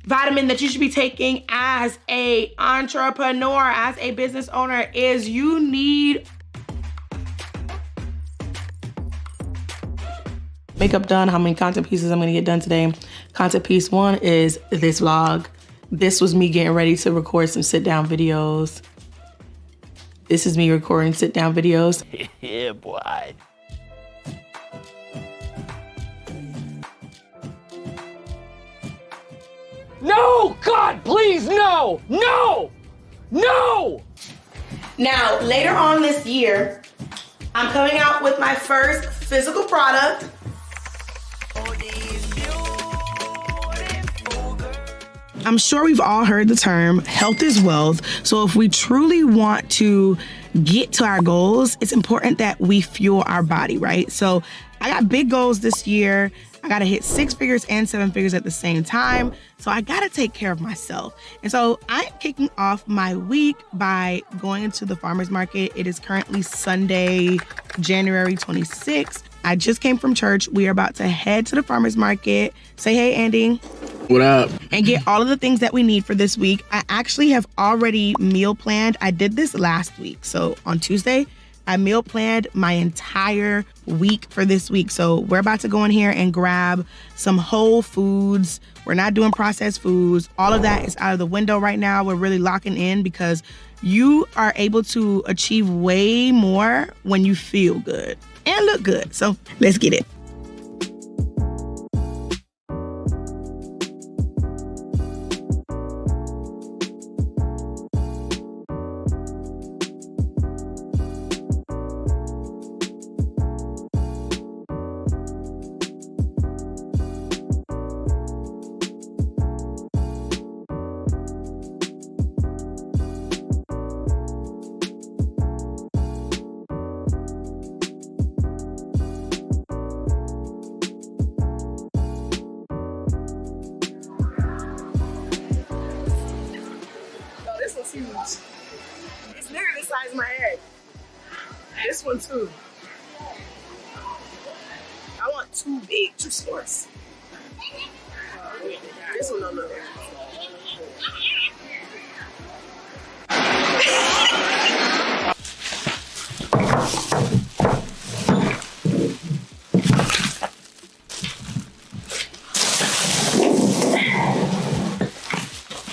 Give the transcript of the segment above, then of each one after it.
Vitamin that you should be taking as a entrepreneur, as a business owner, is you need makeup done. How many content pieces I'm gonna get done today? Content piece one is this vlog. This was me getting ready to record some sit down videos. This is me recording sit down videos. Yeah, boy. No, God, please, no, no, no. Now, later on this year, I'm coming out with my first physical product. I'm sure we've all heard the term health is wealth. So if we truly want to get to our goals, it's important that we fuel our body, right? So I got big goals this year. I gotta hit 6 figures and 7 figures at the same time. So I gotta take care of myself. And so I'm kicking off my week by going into the farmer's market. It is currently Sunday, January 26th. I just came from church. We are about to head to the farmer's market. Say hey, Andy. What up? And get all of the things that we need for this week. I actually have already meal planned. I did this last week. So on Tuesday, I meal planned my entire week for this week. So we're about to go in here and grab some whole foods. We're not doing processed foods. All of that is out of the window right now. We're really locking in because you are able to achieve way more when you feel good and look good. So let's get it. Huge. It's literally the size of my head. This one too. I want 2 big juice stores. This one don't look.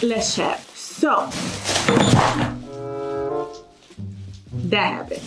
Let's chat. So that happened.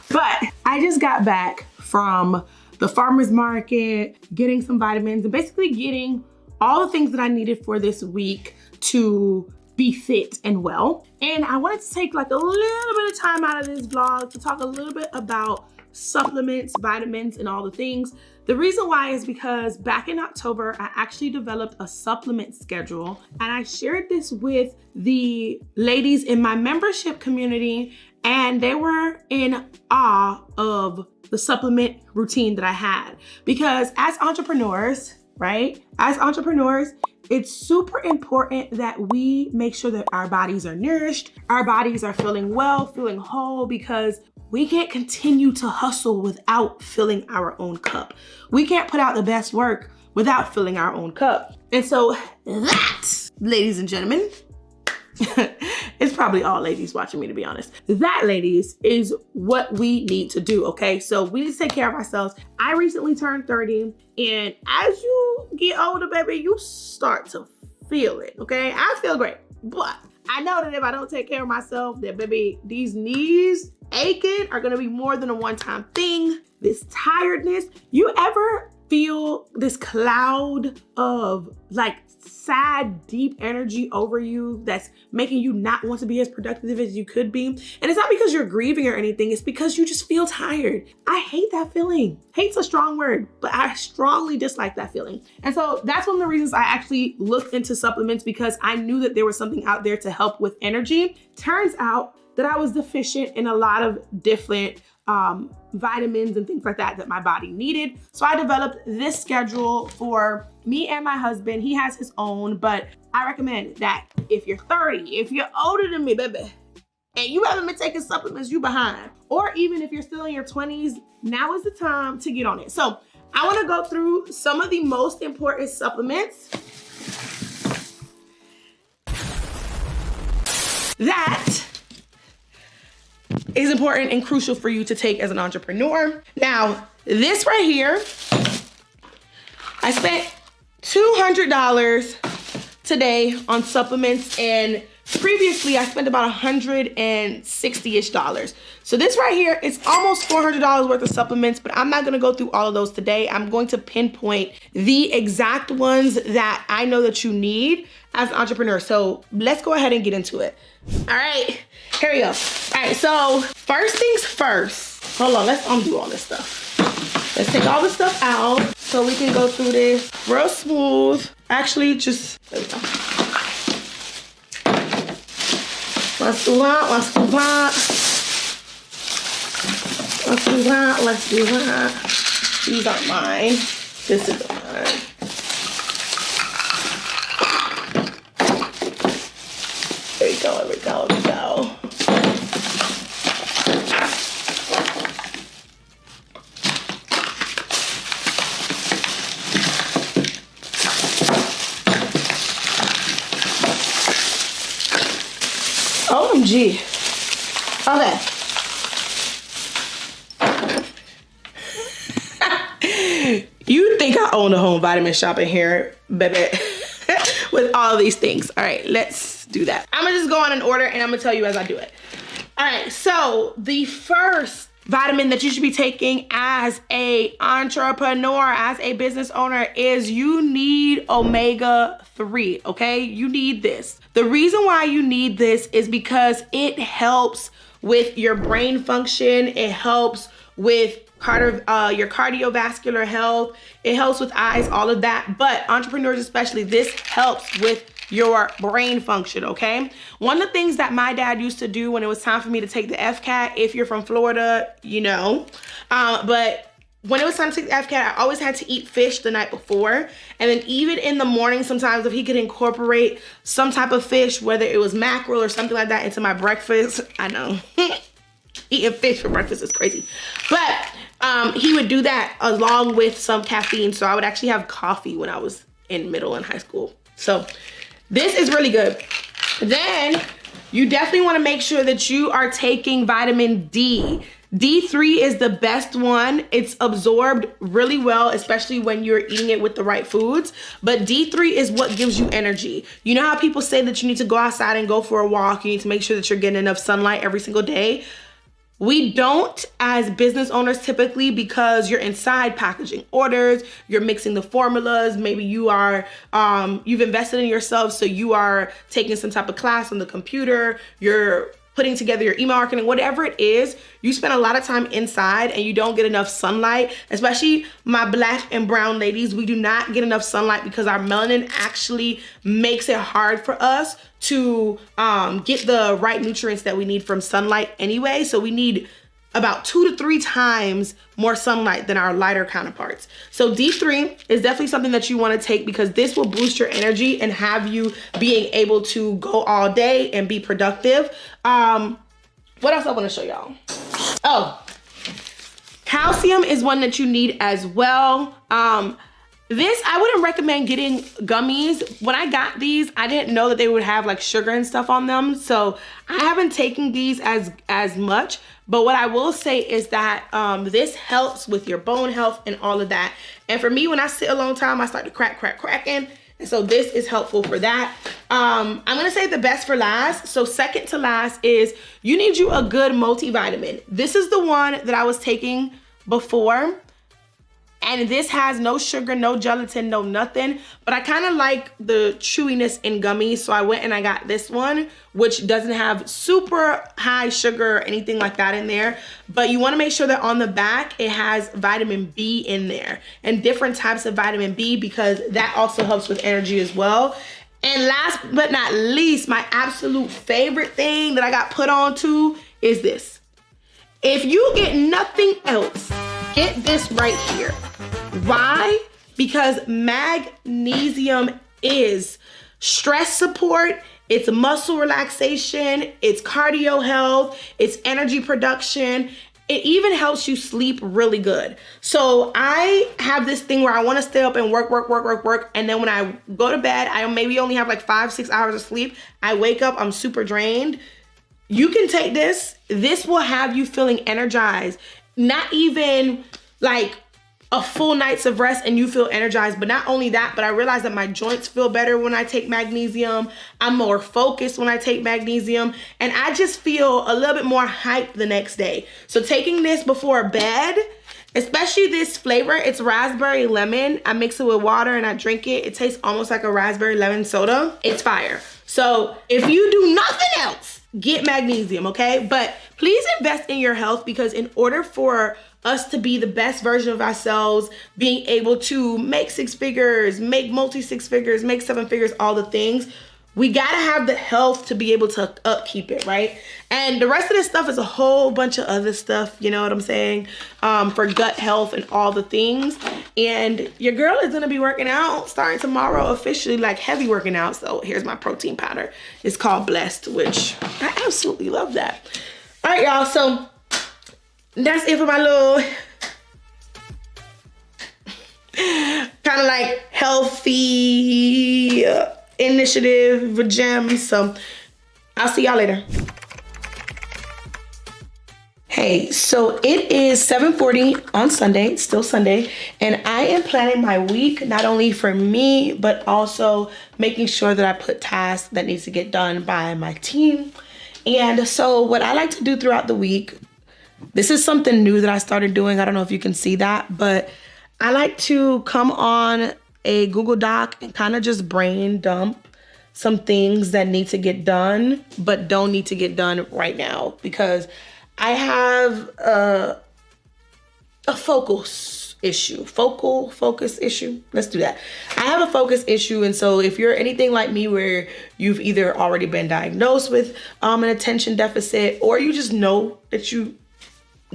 But I just got back from the farmer's market, getting some vitamins and basically getting all the things that I needed for this week to be fit and well. And I wanted to take like a little bit of time out of this vlog to talk a little bit about supplements, vitamins, and all the things. The reason why is because back in October, I actually developed a supplement schedule and I shared this with the ladies in my membership community and they were in awe of the supplement routine that I had. Because as entrepreneurs, right? As entrepreneurs, it's super important that we make sure that our bodies are nourished, our bodies are feeling well, feeling whole, because we can't continue to hustle without filling our own cup. We can't put out the best work without filling our own cup. And so that, ladies and gentlemen, it's probably all ladies watching me, to be honest. That, ladies, is what we need to do, okay? So we need to take care of ourselves. I recently turned 30, and as you get older, baby, you start to feel it, okay? I feel great, but I know that if I don't take care of myself, that, baby, these knees aching are gonna be more than a one-time thing. This tiredness, you ever feel this cloud of like sad, deep energy over you that's making you not want to be as productive as you could be? And it's not because you're grieving or anything, it's because you just feel tired. I hate that feeling. Hate's a strong word, but I strongly dislike that feeling. And so that's one of the reasons I actually looked into supplements, because I knew that there was something out there to help with energy. Turns out that I was deficient in a lot of different vitamins and things like that that my body needed. So I developed this schedule for me and my husband. He has his own, but I recommend that if you're 30, if you're older than me, baby, and you haven't been taking supplements, you behind. Or even if you're still in your 20s, now is the time to get on it. So I wanna go through some of the most important supplements that is important and crucial for you to take as an entrepreneur. Now, this right here, I spent $200 today on supplements, and previously I spent about $160-ish. So this right here is almost $400 worth of supplements, but I'm not gonna go through all of those today. I'm going to pinpoint the exact ones that I know that you need as an entrepreneur. So let's go ahead and get into it. All right, here we go. All right, so first things first. Hold on, let's undo all this stuff. Let's take all this stuff out so we can go through this real smooth. Actually, just, there we go. Let's do that, let's do that. Let's do that, let's do that. These aren't mine. This is mine. There we go, there we go, there we go. OMG. Okay. You think I own a home vitamin shop in here, baby, with all these things. All right, let's do that. I'm gonna just go on in order and I'm gonna tell you as I do it. All right, so the first vitamin that you should be taking as a entrepreneur, as a business owner, is you need omega-3, okay? You need this. The reason why you need this is because it helps with your brain function. It helps with your cardiovascular health. It helps with eyes, all of that. But entrepreneurs especially, this helps with your brain function, okay? One of the things that my dad used to do when it was time for me to take the FCAT, if you're from Florida, you know, but when it was time to take the FCAT, I always had to eat fish the night before. And then even in the morning, sometimes if he could incorporate some type of fish, whether it was mackerel or something like that into my breakfast, I know, eating fish for breakfast is crazy. But he would do that along with some caffeine. So I would actually have coffee when I was in middle and high school. So this is really good. Then you definitely want to make sure that you are taking vitamin D. D3 is the best one. It's absorbed really well, especially when you're eating it with the right foods. But D3 is what gives you energy. You know how people say that you need to go outside and go for a walk, you need to make sure that you're getting enough sunlight every single day? We don't as business owners typically, because you're inside packaging orders, you're mixing the formulas, maybe you are, you've invested in yourself, so you are taking some type of class on the computer, you're putting together your email marketing, whatever it is, you spend a lot of time inside and you don't get enough sunlight, especially my black and brown ladies. We do not get enough sunlight because our melanin actually makes it hard for us to get the right nutrients that we need from sunlight anyway. So we need about 2 to 3 times more sunlight than our lighter counterparts. So D3 is definitely something that you want to take because this will boost your energy and have you being able to go all day and be productive. What else I want to show y'all? Oh, calcium is one that you need as well. This, I wouldn't recommend getting gummies. When I got these, I didn't know that they would have like sugar and stuff on them. So I haven't taken these as much. But what I will say is that this helps with your bone health and all of that. And for me, when I sit a long time, I start to cracking. And so this is helpful for that. I'm gonna say the best for last. So second to last is you need you a good multivitamin. This is the one that I was taking before. And this has no sugar, no gelatin, no nothing. But I kind of like the chewiness in gummies. So I went and I got this one, which doesn't have super high sugar or anything like that in there. But you want to make sure that on the back, it has vitamin B in there. And different types of vitamin B, because that also helps with energy as well. And last but not least, my absolute favorite thing that I got put on to is this. If you get nothing else, get this right here. Why? Because magnesium is stress support, it's muscle relaxation, it's cardio health, it's energy production. it even helps you sleep really good. So I have this thing where I want to stay up and work. And then when I go to bed, I maybe only have like 5-6 hours of sleep. I wake up, I'm super drained. You can take this. This will have you feeling energized. Not even like a full night's of rest and you feel energized. But not only that, but I realize that my joints feel better when I take magnesium. I'm more focused when I take magnesium. And I just feel a little bit more hyped the next day. So taking this before bed, especially this flavor, it's raspberry lemon. I mix it with water and I drink it. It tastes almost like a raspberry lemon soda. It's fire. So if you do nothing else, get magnesium, okay? But please invest in your health, because in order for us to be the best version of ourselves, being able to make 6 figures, make multi-6 figures, make 7 figures, all the things, we gotta have the health to be able to upkeep it, right? And the rest of this stuff is a whole bunch of other stuff, you know what I'm saying? For gut health and all the things. And your girl is gonna be working out starting tomorrow, officially, like heavy working out. So here's my protein powder. It's called Blessed, which I absolutely love that. All right, y'all, so that's it for my little kind of like healthy initiative gems. So I'll see y'all later. Hey, so it is 7:40 on Sunday, it's still Sunday, and I am planning my week, not only for me, but also making sure that I put tasks that needs to get done by my team. And so what I like to do throughout the week, this is something new that I started doing. I don't know if you can see that, but I like to come on a Google Doc and kind of just brain dump some things that need to get done, but don't need to get done right now, because I have a focus issue. Let's do that. I have a focus issue. And so if you're anything like me, where you've either already been diagnosed with an attention deficit, or you just know that you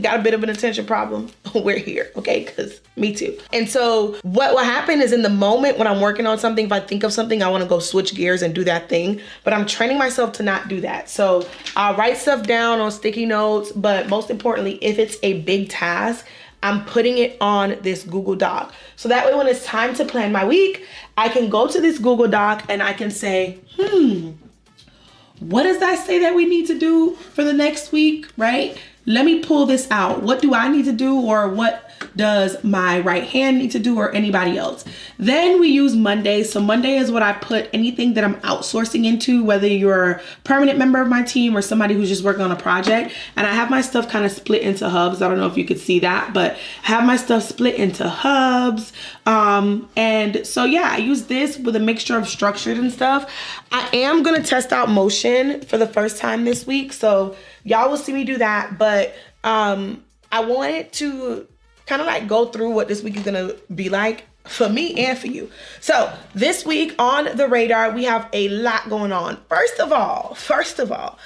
got a bit of an attention problem, we're here, okay? Because me too. And so what will happen is, in the moment when I'm working on something, if I think of something, I want to go switch gears and do that thing, but I'm training myself to not do that. So I'll write stuff down on sticky notes, but most importantly, if it's a big task, I'm putting it on this Google Doc. So that way, when it's time to plan my week, I can go to this Google Doc and I can say, what does that say that we need to do for the next week, right? Let me pull this out. What do I need to do, or what does my right hand need to do, or anybody else? Then we use Monday. So Monday is what I put anything that I'm outsourcing into, whether you're a permanent member of my team or somebody who's just working on a project. And I have my stuff kind of split into hubs. I don't know if you could see that, but I have my stuff split into hubs. And so yeah, I use this with a mixture of structured and stuff. I am gonna test out motion for the first time this week, so y'all will see me do that. But I wanted to kind of like go through what this week is gonna be like for me and for you. So this week on the radar, we have a lot going on. First of all,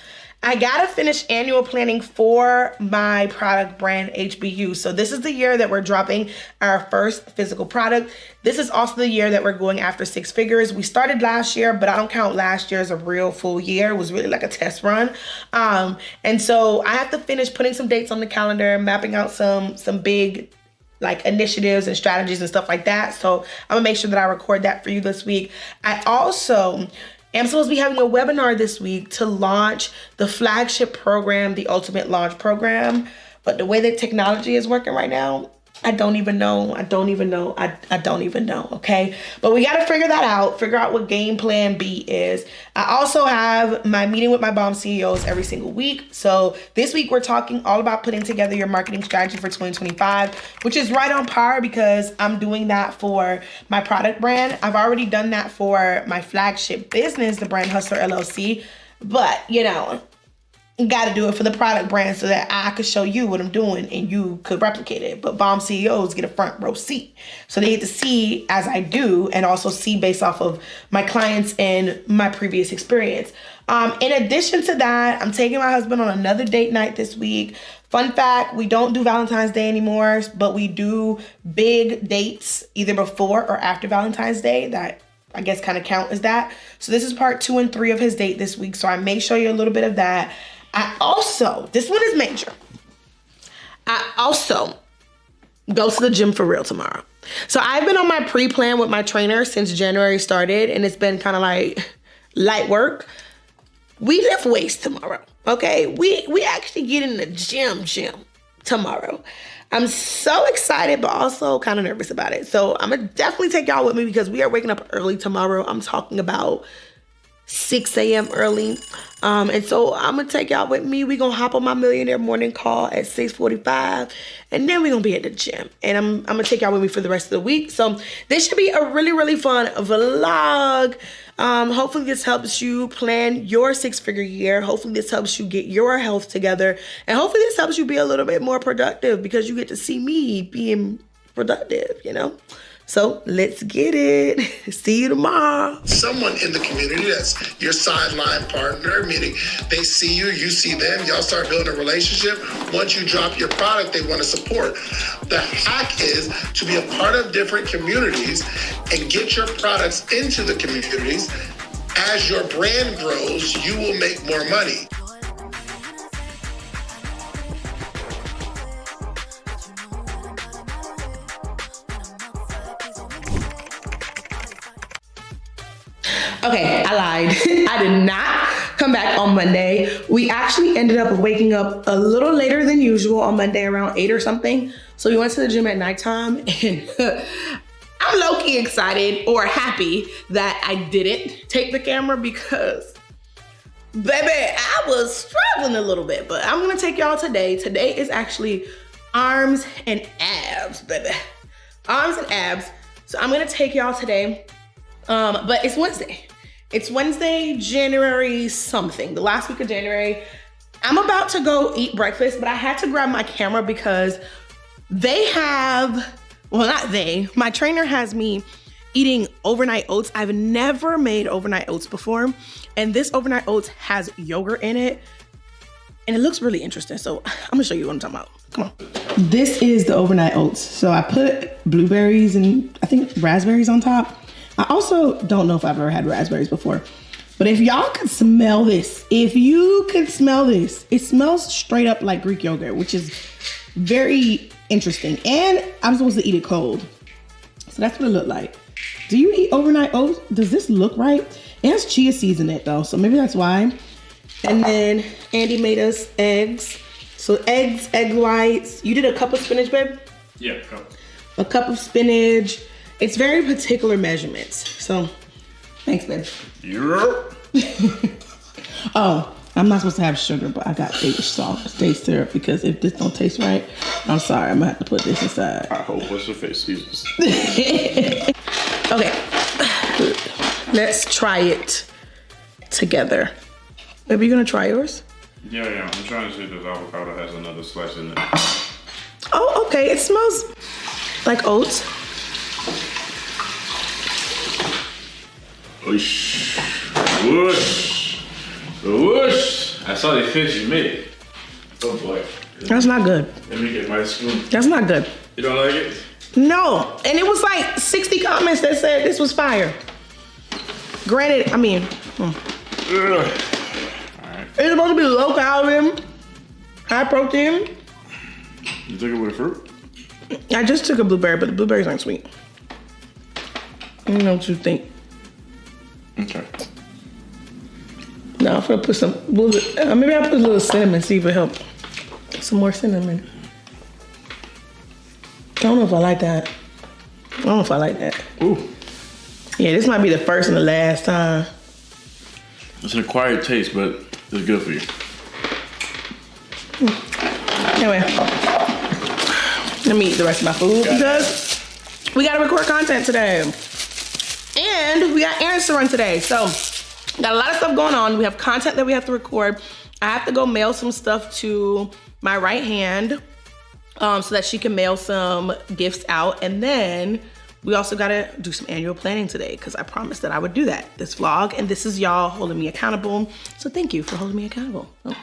I gotta finish annual planning for my product brand HBU. So this is the year that we're dropping our first physical product. This is also the year that we're going after 6 figures. We started last year, but I don't count last year as a real full year. It was really like a test run. And so I have to finish putting some dates on the calendar, mapping out some big like initiatives and strategies and stuff like that. So I'm gonna make sure that I record that for you this week. I also am supposed to be having a webinar this week to launch the flagship program, the Ultimate Launch Program. But the way that technology is working right now, I don't even know, okay? But we gotta figure that out, figure out what game plan B is. I also have my meeting with my bomb CEOs every single week. So this week we're talking all about putting together your marketing strategy for 2025, which is right on par, because I'm doing that for my product brand. I've already done that for my flagship business, the Brand Hustler LLC, but you know, got to do it for the product brand so that I could show you what I'm doing and you could replicate it. But bomb CEOs get a front row seat. So they get to see as I do, and also see based off of my clients and my previous experience. In addition to that, I'm taking my husband on another date night this week. Fun fact, we don't do Valentine's Day anymore, but we do big dates either before or after Valentine's Day that I guess kind of count as that. So this is part 2 and 3 of his date this week. So I may show you a little bit of that. I also, this one is major. I also go to the gym for real tomorrow. So I've been on my pre-plan with my trainer since January started, and it's been kind of like light work. We lift weights tomorrow, okay? We actually get in the gym tomorrow. I'm so excited, but also kind of nervous about it. So I'm gonna definitely take y'all with me because we are waking up early tomorrow. I'm talking about 6 a.m. early. And so I'm gonna take y'all with me. We gonna hop on my millionaire morning call at 6:45, and then we gonna be at the gym. And I'm gonna take y'all with me for the rest of the week. So this should be a really, really fun vlog. Hopefully this helps you plan your 6-figure year. Hopefully this helps you get your health together. And hopefully this helps you be a little bit more productive because you get to see me being productive, you know? So let's get it. See you tomorrow. Someone in the community that's your sideline partner, meaning they see you, you see them, y'all start building a relationship. Once you drop your product, they want to support. The hack is to be a part of different communities and get your products into the communities. As your brand grows, you will make more money. Okay, I lied. I did not come back on Monday. We actually ended up waking up a little later than usual on Monday, around 8 or something. So we went to the gym at nighttime, and I'm low-key excited or happy that I didn't take the camera because, baby, I was struggling a little bit. But I'm gonna take y'all today. Today is actually arms and abs, baby. Arms and abs. So I'm gonna take y'all today. But it's Wednesday. It's Wednesday, January something, the last week of January. I'm about to go eat breakfast, but I had to grab my camera because they have, well, not they, my trainer has me eating overnight oats. I've never made overnight oats before, and this overnight oats has yogurt in it, and it looks really interesting. So I'm gonna show you what I'm talking about. Come on. This is the overnight oats. So I put blueberries and I think raspberries on top. I also don't know if I've ever had raspberries before, but if y'all could smell this, if you could smell this, it smells straight up like Greek yogurt, which is very interesting. And I'm supposed to eat it cold. So that's what it looked like. Do you eat overnight oats? Does this look right? It has chia seeds in it though, so maybe that's why. And then Andy made us eggs. So eggs, egg whites. You did a cup of spinach, babe? Yeah, a cup. A cup of spinach. It's very particular measurements. So, thanks, babe. Yep. Oh, I'm not supposed to have sugar, but I got stage syrup because if this don't taste right, I'm sorry, I'm gonna have to put this inside. I hope what's your face, Jesus. Okay, let's try it together. Maybe you're gonna try yours? Yeah, I'm trying to see if this avocado has another slice in it. Oh, okay, it smells like oats. Whoosh. Whoosh. Whoosh. I saw the fish you made. Oh boy. That's not good. Let me get my spoon. That's not good. You don't like it? No, and it was like 60 comments that said this was fire. Granted, I mean, Alright. it's supposed to be low calorie, high protein. You took it with a fruit? I just took a blueberry, but the blueberries aren't sweet. I don't know what you think. Okay. No, I'm gonna put some, maybe I'll put a little cinnamon, see if it helps. Some more cinnamon. I don't know if I like that. Ooh. Yeah, this might be the first and the last time. It's an acquired taste, but it's good for you. Anyway, let me eat the rest of my food because we gotta record content today. And we got errands to run today. So, got a lot of stuff going on. We have content that we have to record. I have to go mail some stuff to my right hand so that she can mail some gifts out. And then we also gotta do some annual planning today because I promised that I would do that this vlog. And this is y'all holding me accountable. So thank you for holding me accountable. Oh.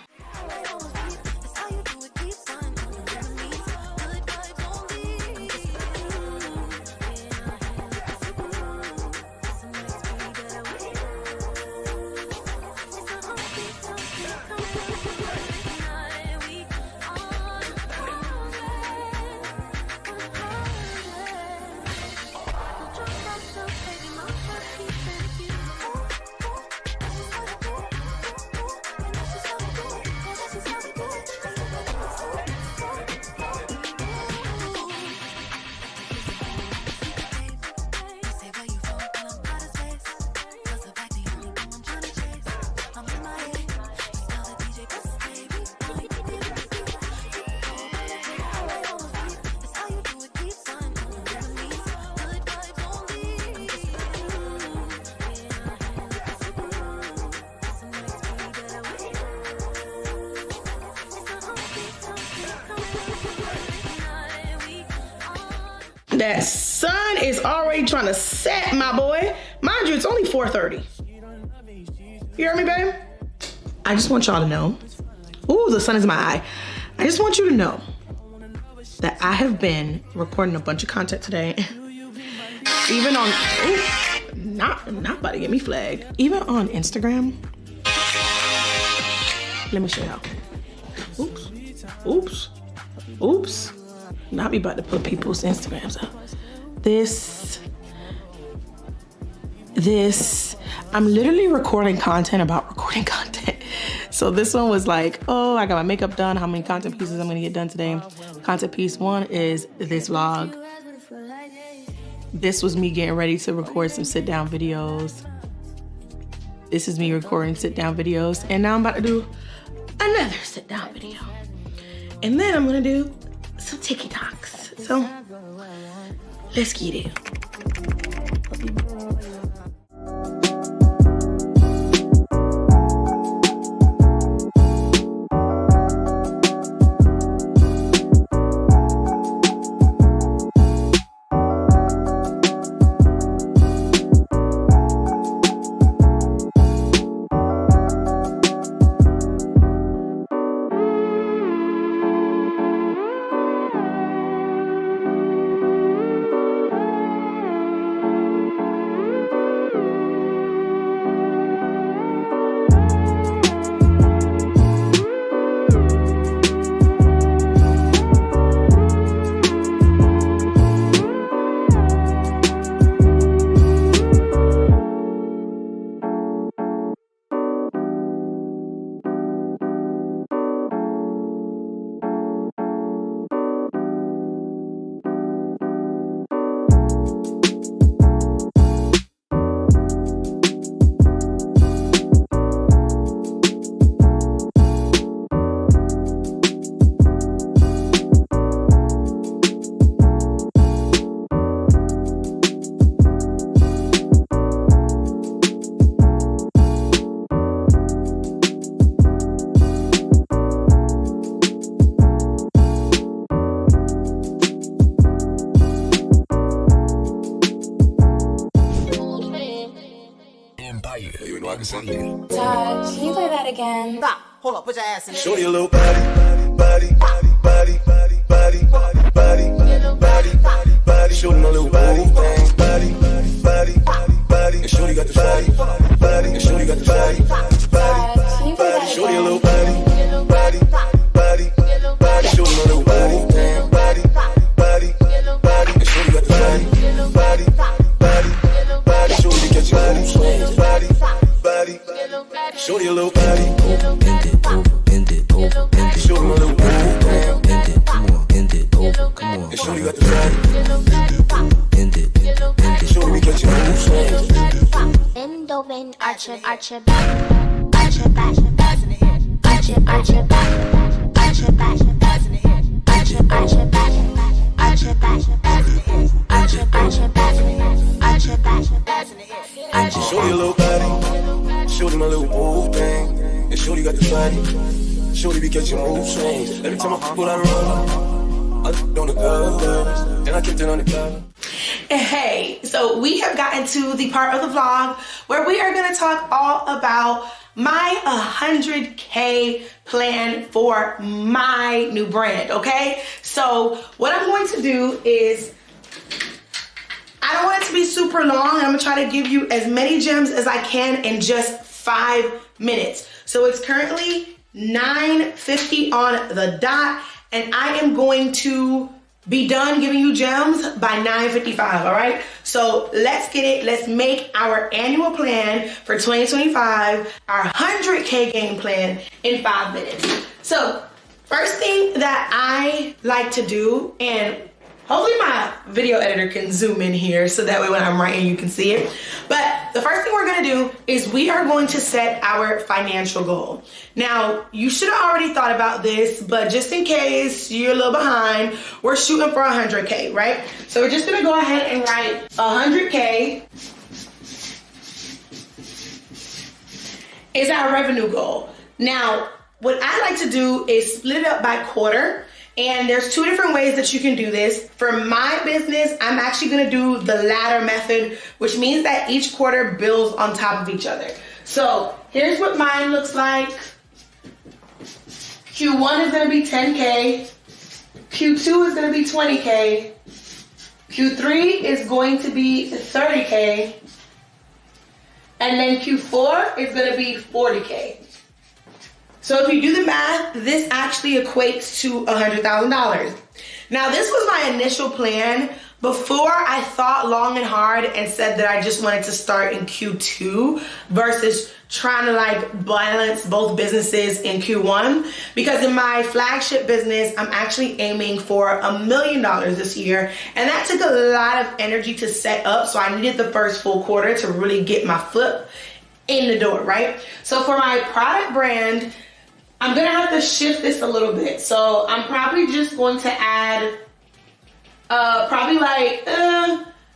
That sun is already trying to set, my boy. Mind you, it's only 4:30. You hear me, babe? I just want y'all to know. Ooh, the sun is in my eye. I just want you to know that I have been recording a bunch of content today. Even on, ooh, not about to get me flagged. Even on Instagram. Let me show y'all. Oops, oops, oops. Not be about to put people's Instagrams up. This, I'm literally recording content about recording content. So this one was like, oh, I got my makeup done. How many content pieces I'm gonna get done today? Content piece 1 is this vlog. This was me getting ready to record some sit down videos. This is me recording sit down videos. And now I'm about to do another sit down video. And then I'm gonna do some TikToks. So let's get it. Can you play that again? Stop. Hold up. Put your ass in there. Show your little body, body, body, body, body, body, body, body, body. Show them a little body, thing, body, body, body. And shorty got the body, body. And shorty got the body, body, body. Show your little body, body, body, body. Show them a little body, thing, body, body, body. And shorty got the body, body, body, body. Shorty to catch your body, body, body. Show your little body, bend it over, bend it over, bend it. show them a little body, Bend it, come on, bend it over, come on. and shorty got the body, Bend it, bend it. shorty we catch your body, Bend over and arch your back. Arch your back. Arch your back. Arch your back. Arch your back. Arch your back. Arch your back. Arch your back. Arch your back. show your little body, show them a little move thing, and shorty got the body, shorty be catching mood swings. Every time I pull that roll, I on the cover, and I kept it on the cover. Hey, so we have gotten to the part of the vlog where we are gonna talk all about my 100K plan for my new brand, okay? So what I'm going to do is, I don't want it to be super long. I'm gonna try to give you as many gems as I can in just 5 minutes. So it's currently 9:50 on the dot, and I am going to be done giving you gems by 9:55, all right? So let's get it. Let's make our annual plan for 2025, our 100K game plan in 5 minutes. So first thing that I like to do, and hopefully my video editor can zoom in here so that way when I'm writing you can see it. But the first thing we're gonna do is we are going to set our financial goal. Now, you should have already thought about this, but just in case you're a little behind, we're shooting for 100K, right? So we're just gonna go ahead and write 100K is our revenue goal. Now, what I like to do is split it up by quarter. And there's two different ways that you can do this. For my business, I'm actually gonna do the ladder method, which means that each quarter builds on top of each other. So here's what mine looks like. Q1 is gonna be 10K. Q2 is gonna be 20K. Q3 is going to be 30K. And then Q4 is gonna be 40K. So if you do the math, this actually equates to $100,000. Now this was my initial plan before I thought long and hard and said that I just wanted to start in Q2 versus trying to like balance both businesses in Q1. Because in my flagship business, I'm actually aiming for $1 million this year. And that took a lot of energy to set up. So I needed the first full quarter to really get my foot in the door, right? So for my product brand, I'm gonna have to shift this a little bit. So I'm probably just going to add probably like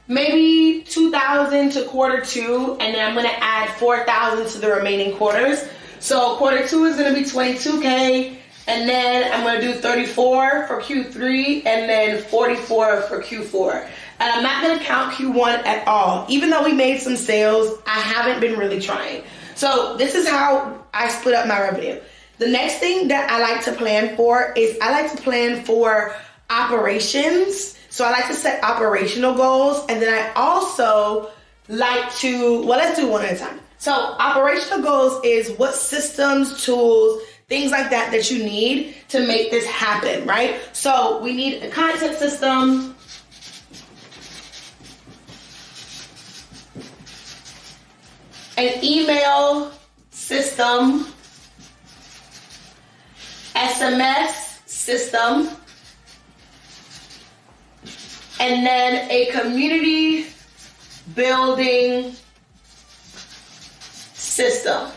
maybe 2,000 to quarter two, and then I'm gonna add 4,000 to the remaining quarters. So quarter two is gonna be 22K, and then I'm gonna do 34 for Q3, and then 44 for Q4. And I'm not gonna count Q1 at all. Even though we made some sales, I haven't been really trying. So this is how I split up my revenue. The next thing that I like to plan for is I like to plan for operations. So I like to set operational goals, and then I also like to, well, let's do one at a time. So operational goals is what systems, tools, things like that that you need to make this happen, right? So we need a content system, an email system, SMS system, and then a community building system.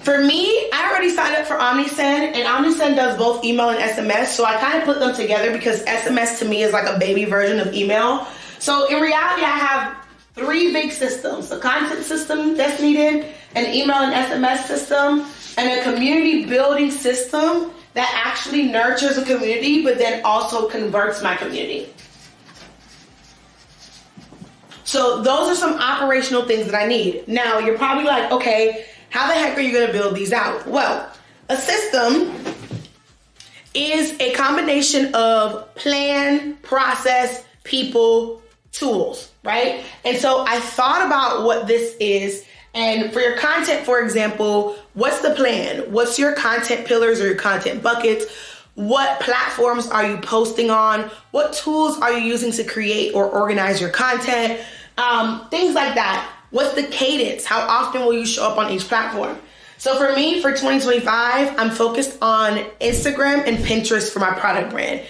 For me, I already signed up for OmniSend, and OmniSend does both email and SMS, so I kind of put them together because SMS to me is like a baby version of email. So in reality, I have three big systems: a content system that's needed, an email and SMS system, and a community building system that actually nurtures a community, but then also converts my community. So those are some operational things that I need. Now, you're probably like, okay, how the heck are you gonna build these out? Well, a system is a combination of plan, process, people, tools, right? And so I thought about what this is. And for your content, for example, what's the plan? What's your content pillars or your content buckets? What platforms are you posting on? What tools are you using to create or organize your content? Things like that. What's the cadence? How often will you show up on each platform? So for me, for 2025, I'm focused on Instagram and Pinterest for my product brand.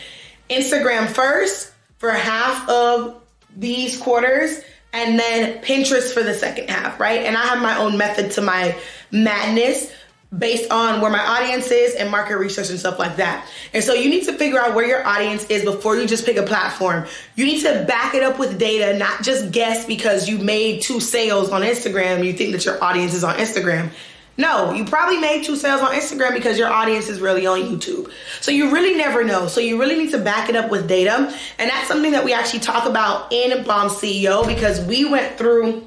Instagram first for half of these quarters, and then Pinterest for the second half, right? And I have my own method to my madness based on where my audience is and market research and stuff like that. And so you need to figure out where your audience is before you just pick a platform. You need to back it up with data, not just guess because you made 2 sales on Instagram, you think that your audience is on Instagram. No, you probably made 2 sales on Instagram because your audience is really on YouTube. So you really never know. So you really need to back it up with data. And that's something that we actually talk about in Bomb CEO, because we went through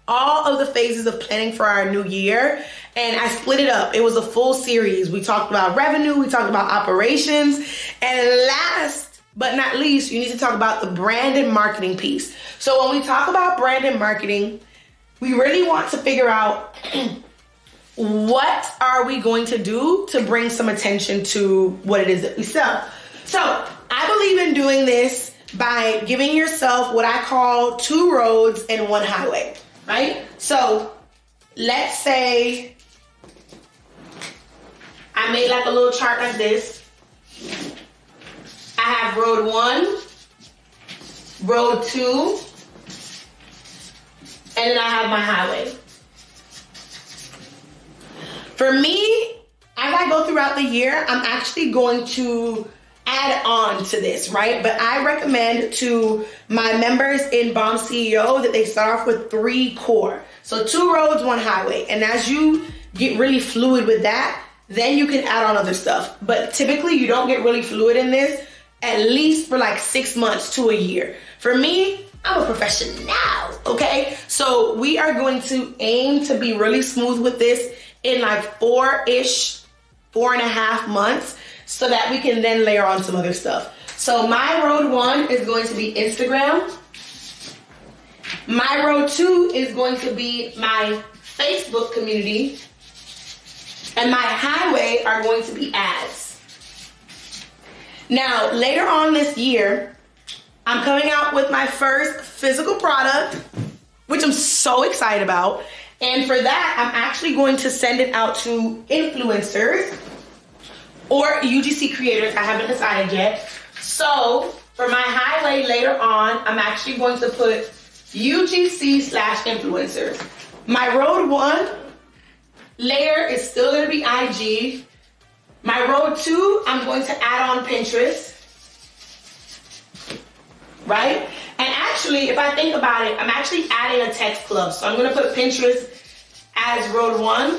all of the phases of planning for our new year, and I split it up. It was a full series. We talked about revenue, we talked about operations, and last but not least, you need to talk about the brand and marketing piece. So when we talk about brand and marketing, we really want to figure out what are we going to do to bring some attention to what it is that we sell. So I believe in doing this by giving yourself what I call 2 roads and 1 highway, right? So let's say I made like a little chart like this. I have road 1, road 2, and then I have my highway. For me, as I go throughout the year, I'm actually going to add on to this, right? But I recommend to my members in Bomb CEO that they start off with 3 core. So 2 roads, 1 highway. And as you get really fluid with that, then you can add on other stuff. But typically you don't get really fluid in this at least for like 6 months to a year. For me, I'm a professional, okay? So we are going to aim to be really smooth with this in like 4.5 months, so that we can then layer on some other stuff. So my road 1 is going to be Instagram. My road 2 is going to be my Facebook community. And my highway are going to be ads. Now, later on this year, I'm coming out with my first physical product, which I'm so excited about. And for that, I'm actually going to send it out to influencers or UGC creators. I haven't decided yet. So for my highway later on, I'm actually going to put UGC/influencers. My road 1 layer is still going to be IG. My road 2, I'm going to add on Pinterest. Right? And actually, if I think about it, I'm actually adding a text club. So I'm going to put Pinterest as road 1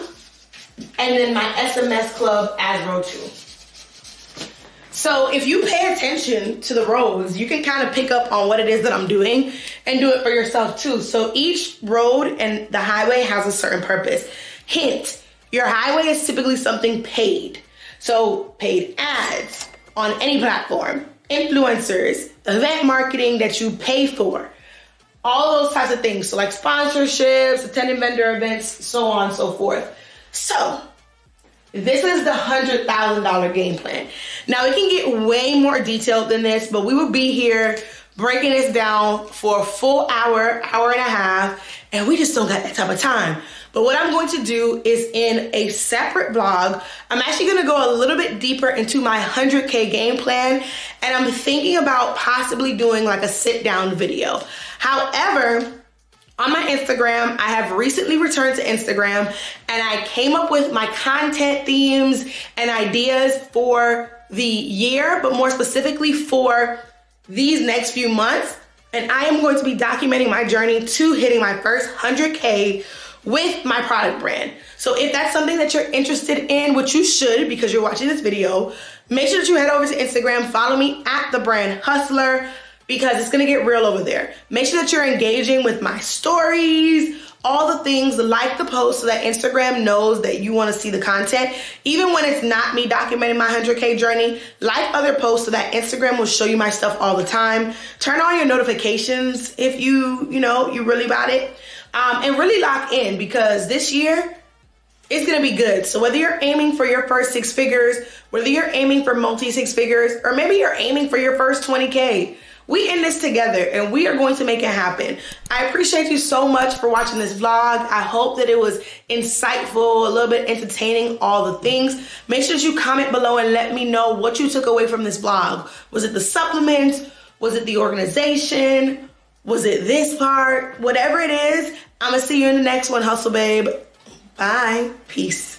and then my SMS club as road 2. So if you pay attention to the roads, you can kind of pick up on what it is that I'm doing and do it for yourself too. So each road and the highway has a certain purpose. Hint, your highway is typically something paid. So paid ads on any platform, influencers, event marketing that you pay for, all those types of things. So like sponsorships, attending vendor events, so on and so forth. So this is the $100,000 game plan. Now it can get way more detailed than this, but we will be here breaking this down for a full hour, hour and a half, and we just don't got that type of time. But what I'm going to do is in a separate vlog, I'm actually going to go a little bit deeper into my 100K game plan, and I'm thinking about possibly doing like a sit down video. However, on my Instagram, I have recently returned to Instagram and I came up with my content themes and ideas for the year, but more specifically for these next few months. And I am going to be documenting my journey to hitting my first 100K with my product brand. So if that's something that you're interested in, which you should because you're watching this video, make sure that you head over to Instagram, follow me at The Brand Hustler, because it's gonna get real over there. Make sure that you're engaging with my stories, all the things, like the post so that Instagram knows that you wanna see the content. Even when it's not me documenting my 100K journey, like other posts so that Instagram will show you my stuff all the time. Turn on your notifications if you really about it. And really lock in, because this year, it's gonna be good. So whether you're aiming for your first 6 figures, whether you're aiming for multi 6 figures, or maybe you're aiming for your first 20K, we in this together and we are going to make it happen. I appreciate you so much for watching this vlog. I hope that it was insightful, a little bit entertaining, all the things. Make sure that you comment below and let me know what you took away from this vlog. Was it the supplements? Was it the organization? Was it this part? Whatever it is, I'm gonna see you in the next one, Hustle Babe. Bye. Peace.